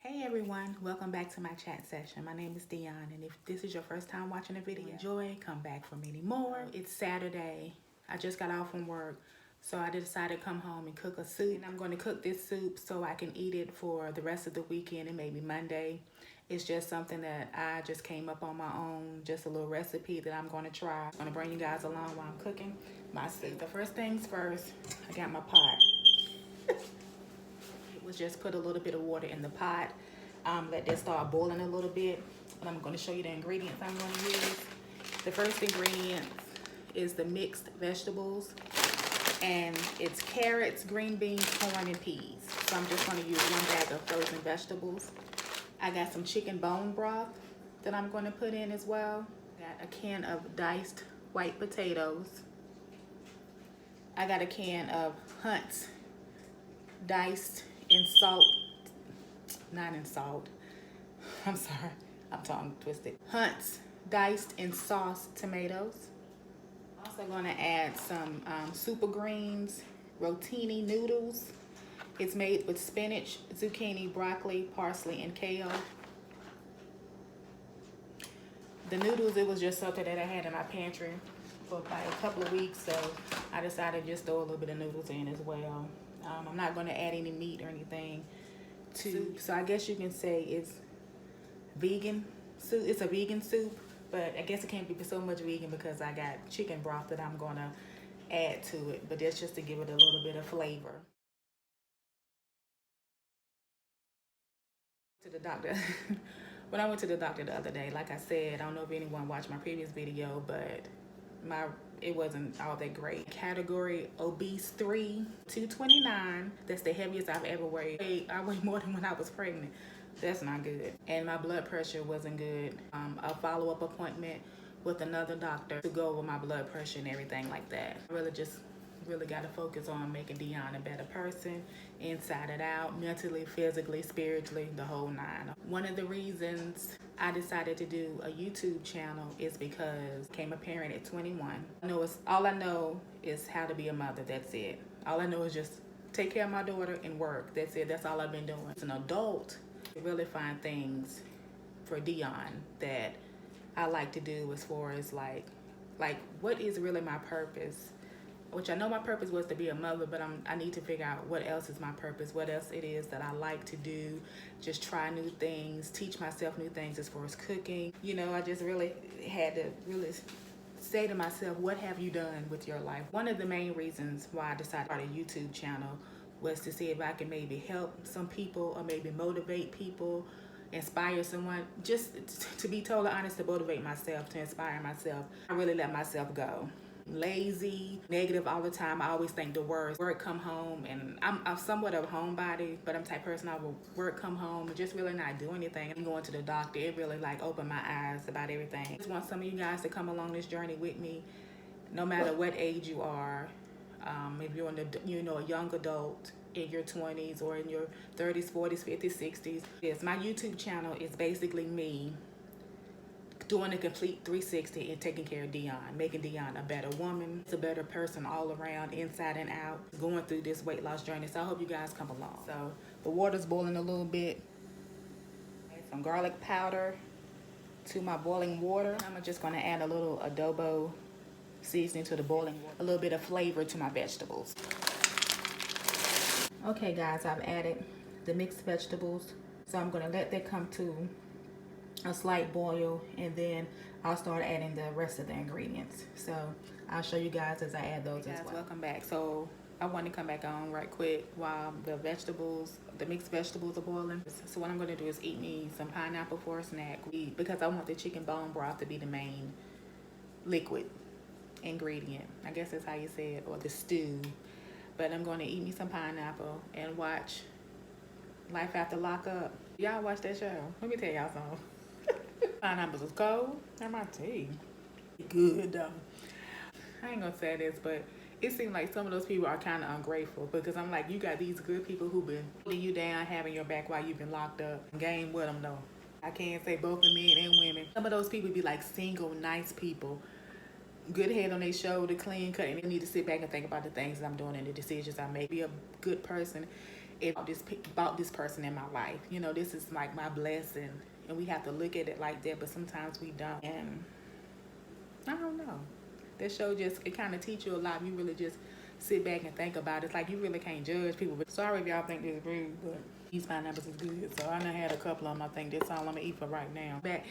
Hey everyone, welcome back to my chat session. My name is Dion, and if this is your first time watching a video, enjoy, come back for many more. It's Saturday. I just got off from work, so I decided to come home and cook a soup. And I'm going to cook this soup so I can eat it for the rest of the weekend and maybe Monday. It's just something that I just came up on my own, just a little recipe that I'm going to try. I'm going to bring you guys along while I'm cooking my soup. The first things first, I got my pot. Was just put a little bit of water in the pot, let that start boiling a little bit, and I'm going to show you the ingredients I'm going to use. The first ingredient is the mixed vegetables, and it's carrots, green beans, corn, and peas. So I'm just going to use one bag of frozen vegetables. I got some chicken bone broth that I'm going to put in as well. Got a can of diced white potatoes. I got a can of Hunt's diced in salt, not in salt, I'm sorry, I'm tongue twisted. Hunt's diced in sauce tomatoes. Also gonna add some super greens, rotini noodles. It's made with spinach, zucchini, broccoli, parsley, and kale. The noodles, it was just something that I had in my pantry for about a couple of weeks, so I decided to just throw a little bit of noodles in as well. I'm not going to add any meat or anything to soup, so I guess you can say it's vegan soup. It's a vegan soup, but I guess it can't be so much vegan because I got chicken broth that I'm going to add to it, but that's just to give it a little bit of flavor. To the doctor. When I went to the doctor the other day, like I said, I don't know if anyone watched my previous video, but it wasn't all that great. Category obese 3, 229. That's the heaviest I've ever weighed. I weighed more than when I was pregnant. That's not good. And my blood pressure wasn't good. A follow-up appointment with another doctor to go over my blood pressure and everything like that. I really got to focus on making Dion a better person, inside and out, mentally, physically, spiritually, the whole nine. One of the reasons I decided to do a YouTube channel is because I became a parent at 21. All I know is how to be a mother. That's it. All I know is just take care of my daughter and work. That's it. That's all I've been doing. As an adult, I really find things for Dion that I like to do as far as like what is really my purpose, which I know my purpose was to be a mother, but I need to figure out what else is my purpose, what else it is that I like to do, just try new things, teach myself new things as far as cooking. You know, I just really had to really say to myself, what have you done with your life? One of the main reasons why I decided to start a YouTube channel was to see if I can maybe help some people or maybe motivate people, inspire someone. Just to be totally honest, to motivate myself, to inspire myself. I really let myself go. Lazy, negative all the time. I always think the worst. Work, come home, and I'm somewhat of a homebody, but I'm the type of person I will work, come home, and just really not do anything. And going to the doctor, it really like opened my eyes about everything. I just want some of you guys to come along this journey with me, no matter what age you are. If you're a young adult in your 20s or in your 30s, 40s, 50s, 60s. Yes, my YouTube channel is basically me doing a complete 360 and taking care of Dion, making Dion a better woman, a better person all around, inside and out, going through this weight loss journey. So I hope you guys come along. So the water's boiling a little bit. Add some garlic powder to my boiling water. I'm just gonna add a little adobo seasoning to the boiling water, a little bit of flavor to my vegetables. Okay guys, I've added the mixed vegetables. So I'm gonna let that come to a slight boil, and then I'll start adding the rest of the ingredients. So I'll show you guys as I add those as well. Welcome back. So I want to come back on right quick while the mixed vegetables are boiling. So what I'm going to do is eat me some pineapple for a snack, because I want the chicken bone broth to be the main liquid ingredient. I guess that's how you say it, or the stew. But I'm going to eat me some pineapple and watch Life After Lockup. Y'all watch that show? Let me tell y'all something. Pineapples is cold. And my tea. Good though. I ain't gonna say this, but it seems like some of those people are kind of ungrateful, because I'm like, you got these good people who've been putting you down, having your back while you've been locked up. Game with them though. I can't say both the men and women. Some of those people be like single, nice people. Good head on their shoulder, clean cut, and they need to sit back and think about the things that I'm doing and the decisions I make. Be a good person if I just bought this person in my life. You know, this is like my blessing, and we have to look at it like that, but sometimes we don't. And I don't know. That show just, it kind of teach you a lot. You really just sit back and think about it. It's like you really can't judge people. But sorry if y'all think this is rude, but these pineapples is good. So I done had a couple of them. I think that's all I'm gonna eat for right now. Back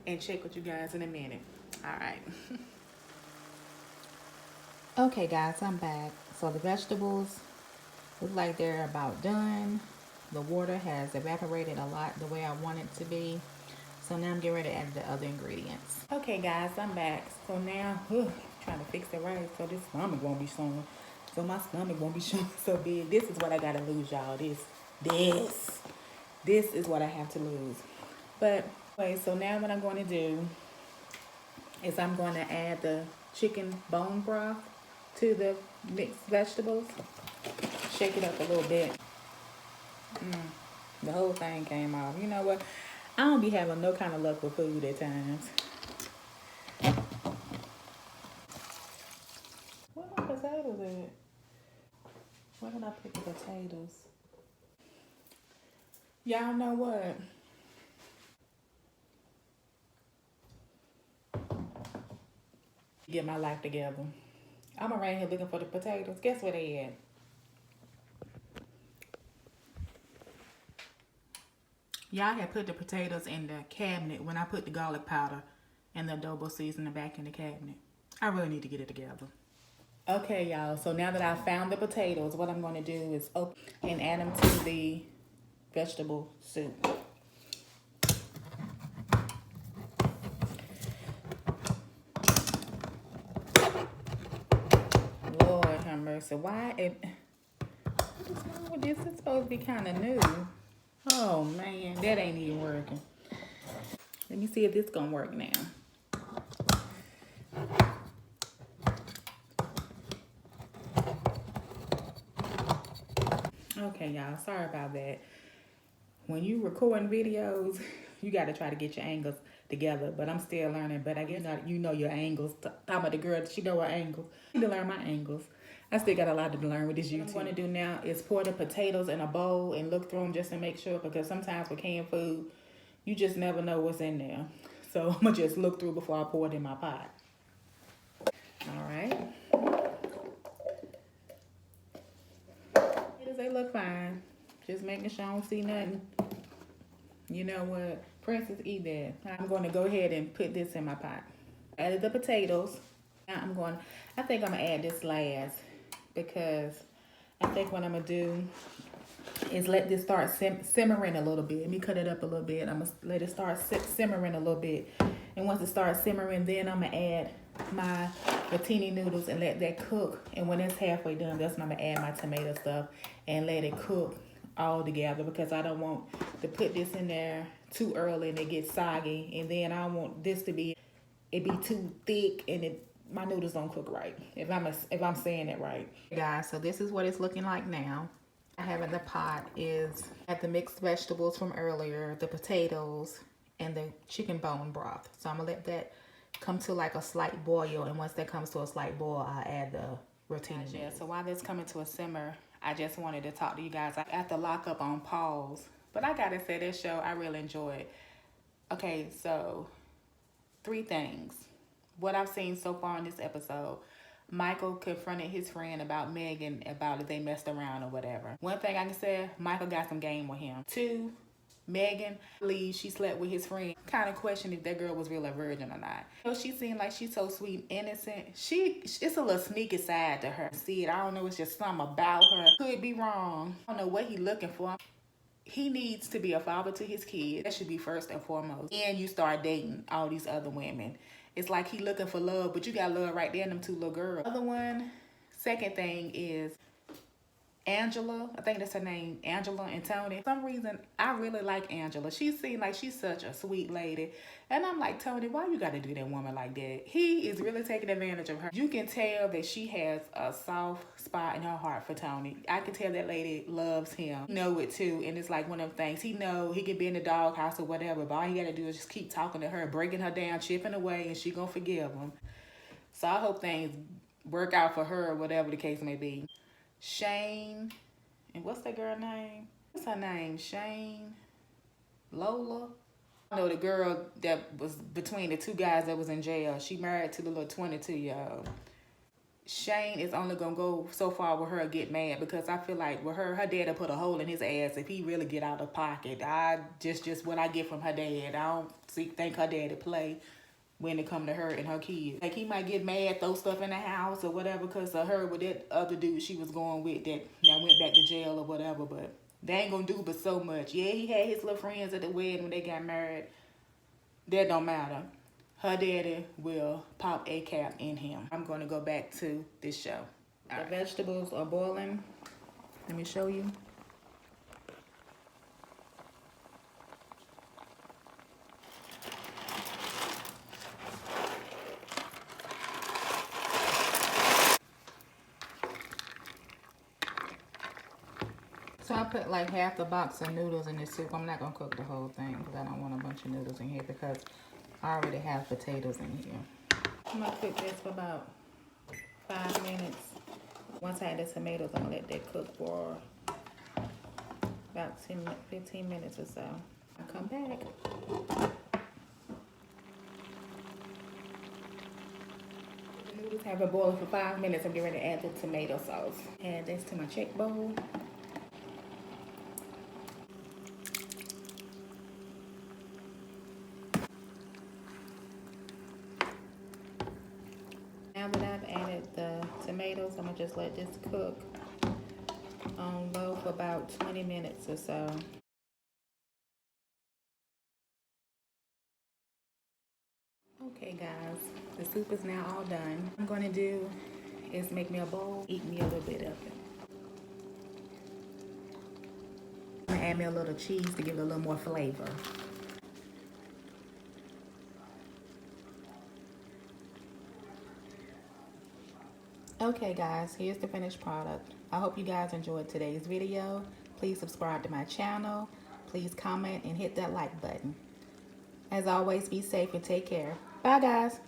and check with you guys in a minute. All right. Okay, guys, I'm back. So the vegetables look like they're about done. The water has evaporated a lot the way I want it to be. So now I'm getting ready to add the other ingredients. Okay, guys, I'm back. So now, trying to fix it right so this stomach won't be showing. So my stomach won't be showing so big. This is what I gotta lose, y'all. This is what I have to lose. But anyway, so now what I'm going to do is I'm going to add the chicken bone broth to the mixed vegetables. Shake it up a little bit. The whole thing came off. You know what? I don't be having no kind of luck with food at times. Where my potatoes at? Where did I put the potatoes? Y'all know what? Get my life together. I'm around here looking for the potatoes. Guess where they at? Y'all had put the potatoes in the cabinet when I put the garlic powder and the adobo seasoning back in the cabinet. I really need to get it together. Okay, y'all. So now that I found the potatoes, what I'm going to do is open and add them to the vegetable soup. Lord have mercy. Why it? What's wrong with this? It's supposed to be kind of new. Oh man, that ain't even working. Let me see if this gonna work now. Okay, y'all, sorry about that. When you recording videos, you gotta try to get your angles together, but I'm still learning. But I guess you know your angles. Talking about the girl, she know her angles. I need to learn my angles. I still got a lot to learn with this YouTube. What I'm gonna do now is pour the potatoes in a bowl and look through them just to make sure, because sometimes with canned food, you just never know what's in there. So I'm gonna just look through before I pour it in my pot. All right. They look fine. Just making sure I don't see nothing. You know what? Princess, eat that. I'm going to go ahead and put this in my pot. Added the potatoes. Now I think I'm going to add this last, because I think what I'm going to do is let this start simmering a little bit. Let me cut it up a little bit. I'm going to let it start simmering a little bit. And once it starts simmering, then I'm going to add my rotini noodles and let that cook. And when it's halfway done, that's when I'm going to add my tomato stuff and let it cook all together, because I don't want to put this in there too early and it gets soggy. And then I want this to be, it be too thick and my noodles don't cook right, if I'm saying it right. Guys, so this is what it's looking like now. I have in the pot is at the mixed vegetables from earlier, the potatoes, and the chicken bone broth. So I'm gonna let that come to like a slight boil, and once that comes to a slight boil, I'll add the rotini. Yeah, so while this coming to a simmer, I just wanted to talk to you guys. I have to lock up on pause, but I gotta say, this show, I really enjoyed. Okay, so 3 things. What I've seen so far in this episode: Michael confronted his friend about Megan, about if they messed around or whatever. One thing I can say, Michael got some game with him. 2, Megan believes she slept with his friend. Kind of question if that girl was really a virgin or not. You know, she seemed like she's so sweet and innocent. It's a little sneaky side to her. See it, I don't know, it's just something about her. Could be wrong. I don't know what he looking for. He needs to be a father to his kids. That should be first and foremost. And you start dating all these other women. It's like he looking for love, but you got love right there in them 2 little girls. Other one, second thing is Angela. I think that's her name, Angela and Tony. For some reason, I really like Angela. She seems like she's such a sweet lady. And I'm like, Tony, why you got to do that woman like that? He is really taking advantage of her. You can tell that she has a soft spot in her heart for Tony. I can tell that lady loves him. He know it too. And it's like one of them things. He know he can be in the doghouse or whatever, but all he got to do is just keep talking to her, breaking her down, chipping away, and she gonna forgive him. So I hope things work out for her or whatever the case may be. Shane And what's that girl name? What's her name? Shane? Lola? I know the girl that was between the two guys that was in jail. She married to the little 22-year-old. Shane is only gonna go so far with her and get mad, because I feel like with her dad'll put a hole in his ass if he really get out of pocket. I just what I get from her dad. I don't think her daddy play when it come to her and her kids. Like, he might get mad, throw stuff in the house or whatever because of her with that other dude she was going with that now went back to jail or whatever, but they ain't gonna do but so much. Yeah, he had his little friends at the wedding when they got married. That don't matter. Her daddy will pop a cap in him. I'm gonna go back to this show. The vegetables are boiling. Let me show you. So I put like half the box of noodles in this soup. I'm not gonna cook the whole thing because I don't want a bunch of noodles in here because I already have potatoes in here. I'm gonna cook this for about 5 minutes. Once I add the tomatoes, I'm gonna let that cook for about 15 minutes or so. I'll come back. The noodles have been boiling for 5 minutes. I'm getting ready to add the tomato sauce. Add this to my check bowl. Now that I've added the tomatoes, I'm gonna just let this cook on low for about 20 minutes or so. Okay guys, the soup is now all done. What I'm gonna do is make me a bowl, eat me a little bit of it. I'm gonna add me a little cheese to give it a little more flavor. Okay guys, here's the finished product. I hope you guys enjoyed today's video. Please subscribe to my channel. Please comment and hit that like button. As always, be safe and take care. Bye guys.